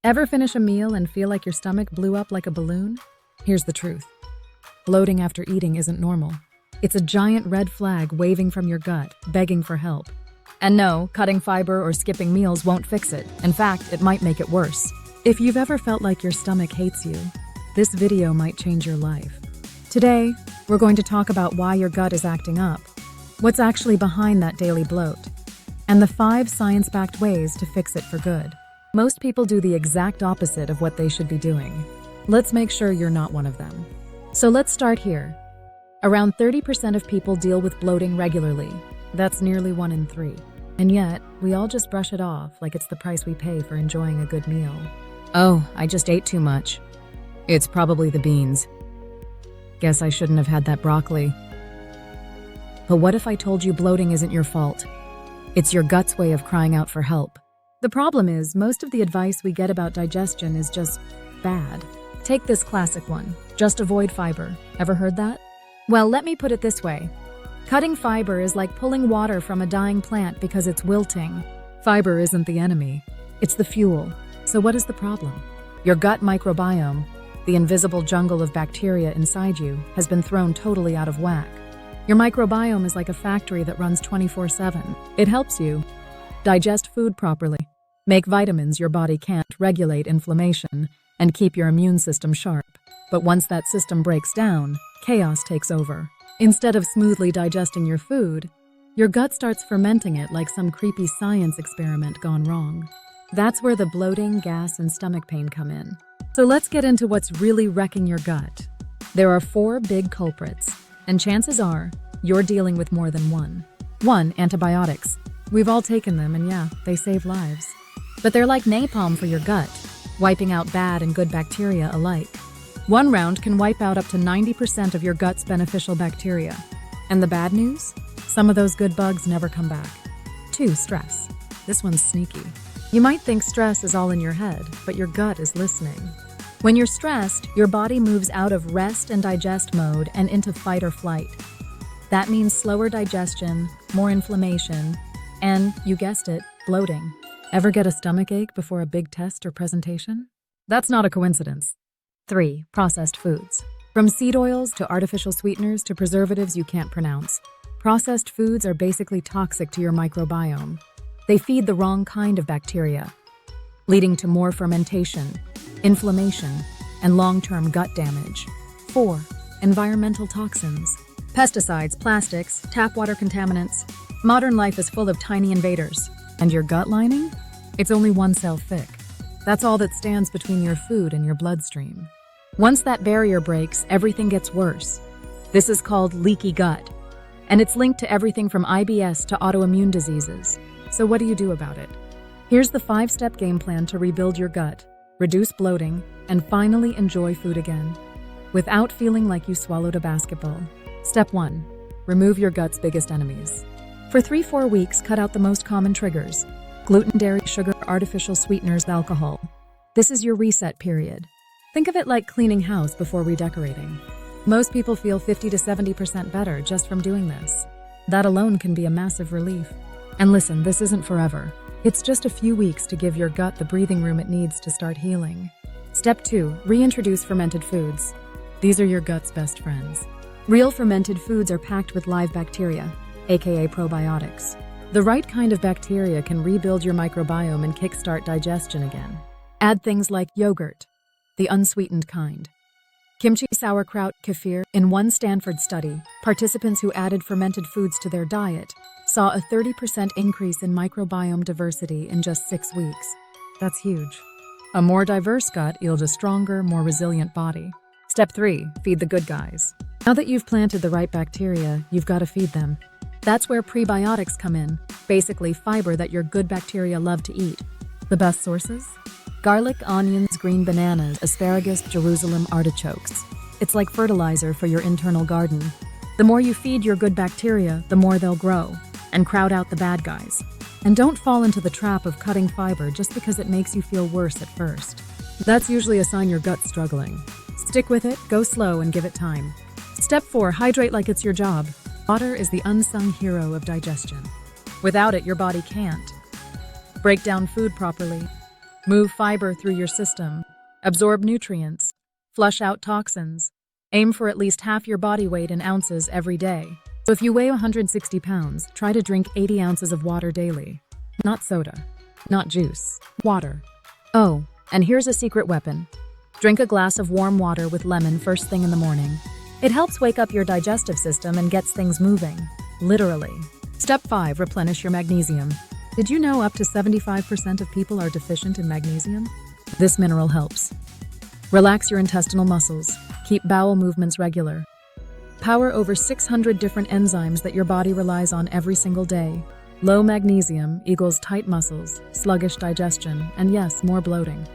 Ever finish a meal and feel like your stomach blew up like a balloon? Here's the truth. Bloating after eating isn't normal. It's a giant red flag waving from your gut, begging for help. And no, cutting fiber or skipping meals won't fix it. In fact, it might make it worse. If you've ever felt like your stomach hates you, this video might change your life. Today, we're going to talk about why your gut is acting up, what's actually behind that daily bloat, and the 5 science-backed ways to fix it for good. Most people do the exact opposite of what they should be doing. Let's make sure you're not one of them. So let's start here. Around 30% of people deal with bloating regularly. That's nearly 1 in 3. And yet, we all just brush it off like it's the price we pay for enjoying a good meal. Oh, I just ate too much. It's probably the beans. Guess I shouldn't have had that broccoli. But what if I told you bloating isn't your fault? It's your gut's way of crying out for help. The problem is, most of the advice we get about digestion is just bad. Take this classic one. Just avoid fiber. Ever heard that? Well, let me put it this way. Cutting fiber is like pulling water from a dying plant because it's wilting. Fiber isn't the enemy. It's the fuel. So what is the problem? Your gut microbiome, the invisible jungle of bacteria inside you, has been thrown totally out of whack. Your microbiome is like a factory that runs 24/7. It helps you digest food properly, make vitamins your body can't, regulate inflammation, and keep your immune system sharp. But once that system breaks down, chaos takes over. Instead of smoothly digesting your food, your gut starts fermenting it like some creepy science experiment gone wrong. That's where the bloating, gas, and stomach pain come in. So let's get into what's really wrecking your gut. There are 4 big culprits, and chances are you're dealing with more than one. 1. Antibiotics. We've all taken them, and yeah, they save lives. But they're like napalm for your gut, wiping out bad and good bacteria alike. 1 round can wipe out up to 90% of your gut's beneficial bacteria. And the bad news? Some of those good bugs never come back. 2. Stress. This one's sneaky. You might think stress is all in your head, but your gut is listening. When you're stressed, your body moves out of rest and digest mode and into fight or flight. That means slower digestion, more inflammation, and, you guessed it, bloating. Ever get a stomachache before a big test or presentation? That's not a coincidence. 3. Processed foods. From seed oils to artificial sweeteners to preservatives you can't pronounce, processed foods are basically toxic to your microbiome. They feed the wrong kind of bacteria, leading to more fermentation, inflammation, and long-term gut damage. 4. Environmental toxins. Pesticides, plastics, tap water contaminants. Modern life is full of tiny invaders. And your gut lining? It's only 1 cell thick. That's all that stands between your food and your bloodstream. Once that barrier breaks, everything gets worse. This is called leaky gut, and it's linked to everything from IBS to autoimmune diseases. So what do you do about it? Here's the 5-step game plan to rebuild your gut, reduce bloating, and finally enjoy food again, without feeling like you swallowed a basketball. Step 1. Remove your gut's biggest enemies. For 3-4 weeks, cut out the most common triggers: gluten, dairy, sugar, artificial sweeteners, alcohol. This is your reset period. Think of it like cleaning house before redecorating. Most people feel 50 to 70% better just from doing this. That alone can be a massive relief. And listen, this isn't forever. It's just a few weeks to give your gut the breathing room it needs to start healing. Step 2. Reintroduce fermented foods. These are your gut's best friends. Real fermented foods are packed with live bacteria, aka probiotics. The right kind of bacteria can rebuild your microbiome and kickstart digestion again. Add things like yogurt, the unsweetened kind, kimchi, sauerkraut, kefir. In one Stanford study, participants who added fermented foods to their diet saw a 30% increase in microbiome diversity in just 6 weeks. That's huge. A more diverse gut yields a stronger, more resilient body. Step 3. Feed the good guys. Now that you've planted the right bacteria, you've got to feed them. That's where prebiotics come in, basically fiber that your good bacteria love to eat. The best sources? Garlic, onions, green bananas, asparagus, Jerusalem artichokes. It's like fertilizer for your internal garden. The more you feed your good bacteria, the more they'll grow and crowd out the bad guys. And don't fall into the trap of cutting fiber just because it makes you feel worse at first. That's usually a sign your gut's struggling. Stick with it, go slow, and give it time. Step 4. Hydrate like it's your job. Water is the unsung hero of digestion. Without it, your body can't break down food properly, Move fiber through your system. Absorb nutrients. Flush out toxins. Aim for at least half your body weight in ounces every day. So if you weigh 160 pounds, try to drink 80 ounces of water daily. Not soda. Not juice. Water. Oh, and here's a secret weapon. Drink a glass of warm water with lemon first thing in the morning. It helps wake up your digestive system and gets things moving. Literally. Step 5. Replenish your magnesium. Did you know up to 75% of people are deficient in magnesium? This mineral helps. Relax your intestinal muscles. Keep bowel movements regular. Power over 600 different enzymes that your body relies on every single day. Low magnesium equals tight muscles, sluggish digestion, and yes, more bloating.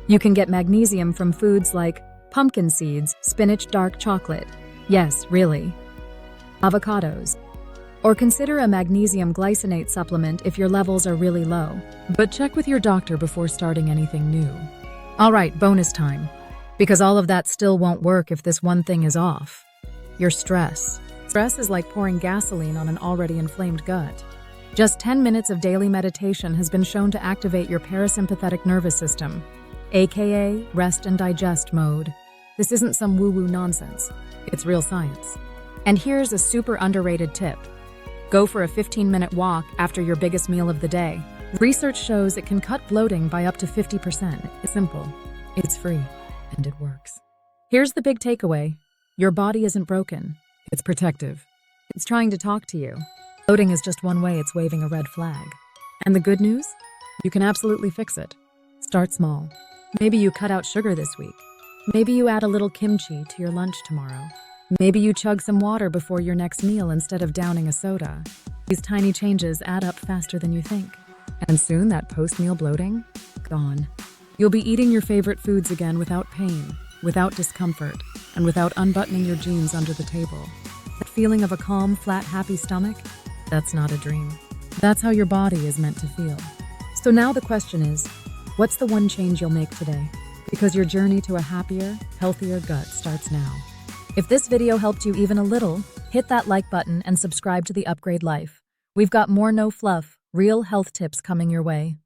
You can get magnesium from foods like pumpkin seeds, spinach, dark chocolate. Yes, really. Avocados. Or consider a magnesium glycinate supplement if your levels are really low. But check with your doctor before starting anything new. All right, bonus time. Because all of that still won't work if this one thing is off. Your stress. Stress is like pouring gasoline on an already inflamed gut. Just 10 minutes of daily meditation has been shown to activate your parasympathetic nervous system, aka rest and digest mode. This isn't some woo-woo nonsense. It's real science. And here's a super underrated tip. Go for a 15-minute walk after your biggest meal of the day. Research shows it can cut bloating by up to 50%. It's simple, it's free, and it works. Here's the big takeaway. Your body isn't broken. It's protective. It's trying to talk to you. Bloating is just one way it's waving a red flag. And the good news? You can absolutely fix it. Start small. Maybe you cut out sugar this week. Maybe you add a little kimchi to your lunch tomorrow. Maybe you chug some water before your next meal instead of downing a soda. These tiny changes add up faster than you think. And soon that post-meal bloating? Gone. You'll be eating your favorite foods again without pain, without discomfort, and without unbuttoning your jeans under the table. That feeling of a calm, flat, happy stomach? That's not a dream. That's how your body is meant to feel. So now the question is, what's the one change you'll make today? Because your journey to a happier, healthier gut starts now. If this video helped you even a little, hit that like button and subscribe to The Upgrade Life. We've got more no fluff, real health tips coming your way.